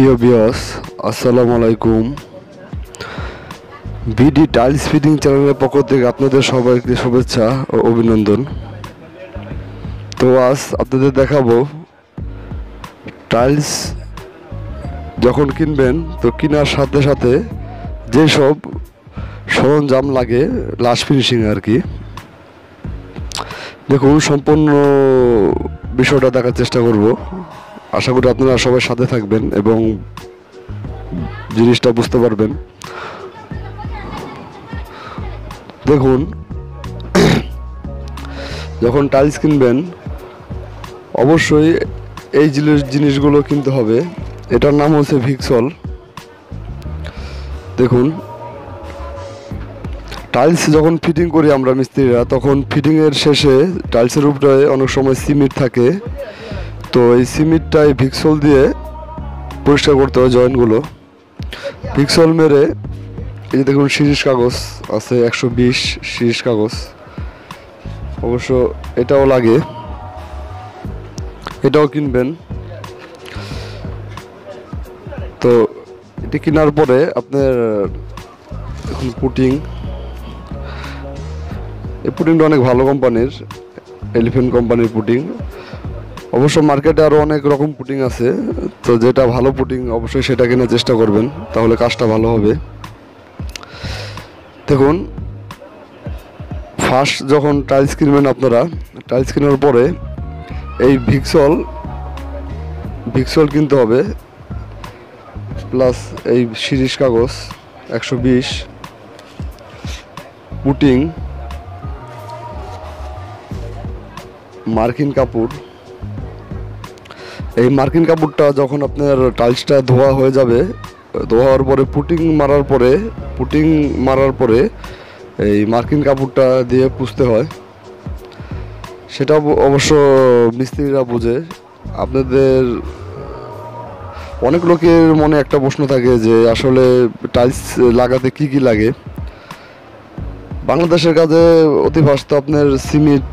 প্রিয় ভিউয়ার্স, আসসালামু আলাইকুম। বিডি টাইলস ফিটিং চ্যানেলের পক্ষ থেকে আপনাদের সবাইকে শুভেচ্ছা ও অভিনন্দন। তো আজ আপনাদের দেখাবো টাইলস যখন কিনবেন, তো কেনার সাথে সাথে যেসব সরঞ্জাম লাগে লাস্ট ফিনিশিং আর কি। দেখুন, সম্পূর্ণ বিষয়টা দেখার চেষ্টা করব। আশা করি আপনারা সবাই সাথে থাকবেন এবং জিনিসটা বুঝতে পারবেন। দেখুন, যখন টাইলস কিনবেন অবশ্যই এই জিনিসগুলো কিনতে হবে। এটার নাম হচ্ছে ভিক্সল। দেখুন, টাইলস যখন ফিটিং করি আমরা মিস্ত্রিরা, তখন ফিটিংয়ের শেষে টাইলসের উপরে অনেক সময় সিমেন্ট থাকে। তো এই সিমেন্টটাই ভিক্সল দিয়ে পরিষ্কার করতে হয় জয়েন্টগুলো। ভিক্সল মেরে এই যে দেখুন, শিরিষ কাগজ আছে 120 শিরিষ কাগজ, অবশ্য এটাও লাগে, এটাও কিনবেন। তো এটি কেনার পরে আপনার এখন পুটিং, এই পুটিংটা অনেক ভালো কোম্পানির, এলিফ্যান্ট কোম্পানির পুটিং। অবশ্য মার্কেটে আরও অনেক রকম পুটিং আছে, তো যেটা ভালো পুটিং অবশ্যই সেটা কেনার চেষ্টা করবেন, তাহলে কাজটা ভালো হবে। দেখুন, ফার্স্ট যখন টাইলস কিনবেন আপনারা, টাইলস কেনার পরে এই ভিক্সল কিনতে হবে, প্লাস এই শিরিষ কাগজ 120, পুটিং, মার্কিন কাপড়। এই মার্কিন কাপড়টা যখন আপনার টাইলসটা ধোয়া হয়ে যাবে, ধোয়ার পরে পুটিং মারার পরে এই মার্কিন কাপড়টা দিয়ে পুছতে হয়। সেটা অবশ্য মিস্ত্রিরা বোঝে। আপনাদের অনেক লোকের মনে একটা প্রশ্ন থাকে যে আসলে টাইলস লাগাতে কি কি লাগে। বাংলাদেশের কাজে অতি ভাস্ত আপনার সিমেন্ট,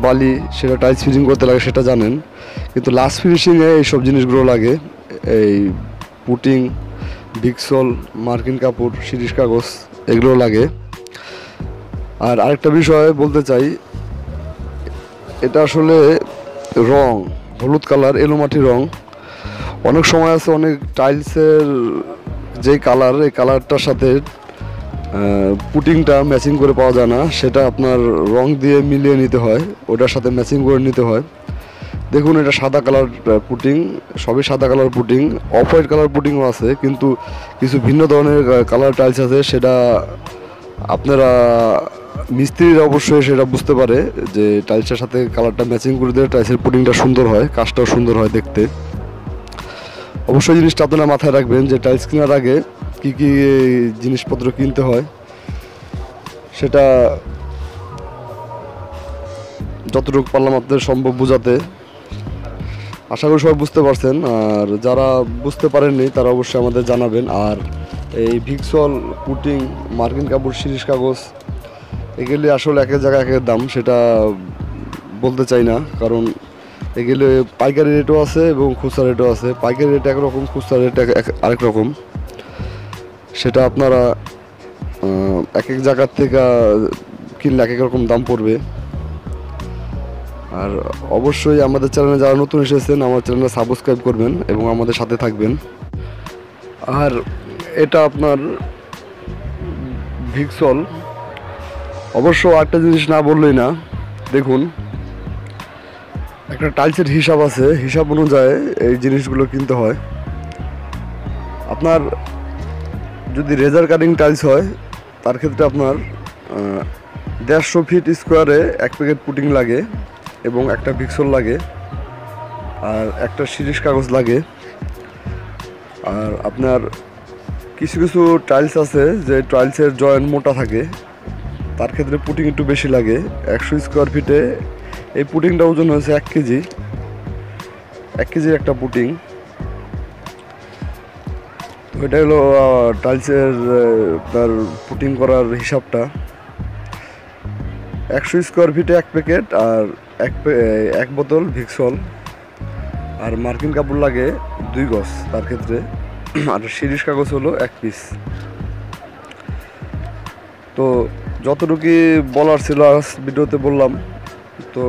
বালি, সেটা টাইলস ফিটিং করতে লাগে সেটা জানেন, কিন্তু লাস্ট ফিনিশিংয়ে এইসব জিনিসগুলো লাগে। এই পুটিং, ভিক্সল, মার্কিন কাপড়, শিরিষ কাগজ, এগুলো লাগে। আর আরেকটা বিষয় বলতে চাই, এটা আসলে রং হলুদ কালার, এলোমাটি রং। অনেক সময় আছে অনেক টাইলসের যে কালার, এই কালারটার সাথে পুটিংটা ম্যাচিং করে পাওয়া যায় না, সেটা আপনার রং দিয়ে মিলিয়ে নিতে হয়, ওটার সাথে ম্যাচিং করে নিতে হয়। দেখুন, এটা সাদা কালার পুটিং, সবই সাদা colour putting. Off white colour পুটিংও আছে, কিন্তু কিছু ভিন্ন ধরনের কালার টাইলস আছে, সেটা আপনারা মিস্ত্রিরা অবশ্যই সেটা বুঝতে পারে যে টাইলসের সাথে কালারটা ম্যাচিং করে দিলে টাইলসের পুটিংটা সুন্দর হয়, কাজটাও সুন্দর হয় দেখতে। অবশ্যই জিনিসটা আপনারা মাথায় রাখবেন যে টাইলস কেনার আগে কি কি জিনিসপত্র কিনতে হয়, সেটা যতটুকু পারলাম আপনাদের সম্ভব বোঝাতে। আশা করি সবাই বুঝতে পারছেন, আর যারা বুঝতে পারেননি তারা অবশ্যই আমাদের জানাবেন। আর এই ভিক্সল, পুটিং, মার্কিন কাপড়, শিরিষ কাগজ, এগুলি আসলে এক এক জায়গায় এক এক দাম, সেটা বলতে চাই না, কারণ এগুলো পাইকারি রেটও আছে এবং খুচরা রেটও আছে। পাইকারি রেট একরকম, খুচরা রেট আরেক রকম। সেটা আপনারা এক এক জায়গার থেকে কিনলে এক এক রকম দাম পড়বে। আর অবশ্যই আমাদের চ্যানেলে যারা নতুন এসেছেন, আমার চ্যানেলে সাবস্ক্রাইব করবেন এবং আমাদের সাথে থাকবেন। আর এটা আপনার ভিক্সল। অবশ্য আরেকটা জিনিস না বললেই না, দেখুন, একটা টাইলসের হিসাব আছে, হিসাব অনুযায়ী এই জিনিসগুলো কিনতে হয়। আপনার যদি রেজার কাটিং টাইলস হয়, তার ক্ষেত্রে আপনার 150 ফিট স্কোয়ারে এক প্যাকেট পুটিং লাগে এবং একটা ভিক্সল লাগে, আর একটা শিরিষ কাগজ লাগে। আর আপনার কিছু কিছু টাইলস আছে যে টাইলসের জয়েন্ট মোটা থাকে, তার ক্ষেত্রে পুটিং একটু বেশি লাগে। 100 স্কোয়ার ফিটে এই পুটিংটা ওজন হয়েছে 1 কেজি, 1 কেজির একটা পুটিং। তো এটা হলো টাইলসের তার পুটিং করার হিসাবটা। 100 স্কোয়ার ফিটে 1 প্যাকেট আর এক বোতল ভিক্সল। আর মার্কিন কাপড় লাগে 2 গজ তার ক্ষেত্রে, আর শিরিষ কাগজ হলো 1 পিস। তো যতটুকু বলার ছিল আজ ভিডিওতে বললাম। তো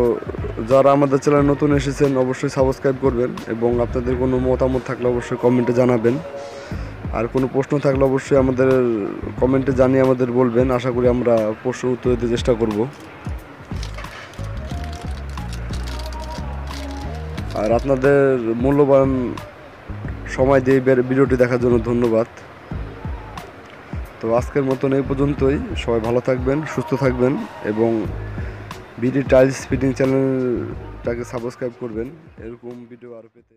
যারা আমাদের চ্যানেল নতুন এসেছেন অবশ্যই সাবস্ক্রাইব করবেন, এবং আপনাদের কোনো মতামত থাকলে অবশ্যই কমেন্টে জানাবেন। আর কোনো প্রশ্ন থাকলে অবশ্যই আমাদের কমেন্টে জানিয়ে আমাদের বলবেন। আশা করি আমরা প্রশ্নের উত্তর দিতে চেষ্টা করব। আর আপনাদের মূল্যবান সময় দিয়ে ভিডিওটি দেখার জন্য ধন্যবাদ। তো আজকের মতন এই পর্যন্তই। সবাই ভালো থাকবেন, সুস্থ থাকবেন, এবং বিডি টাইলস ফিটিং চ্যানেলটাকে সাবস্ক্রাইব করবেন এরকম ভিডিও আরও পেতে।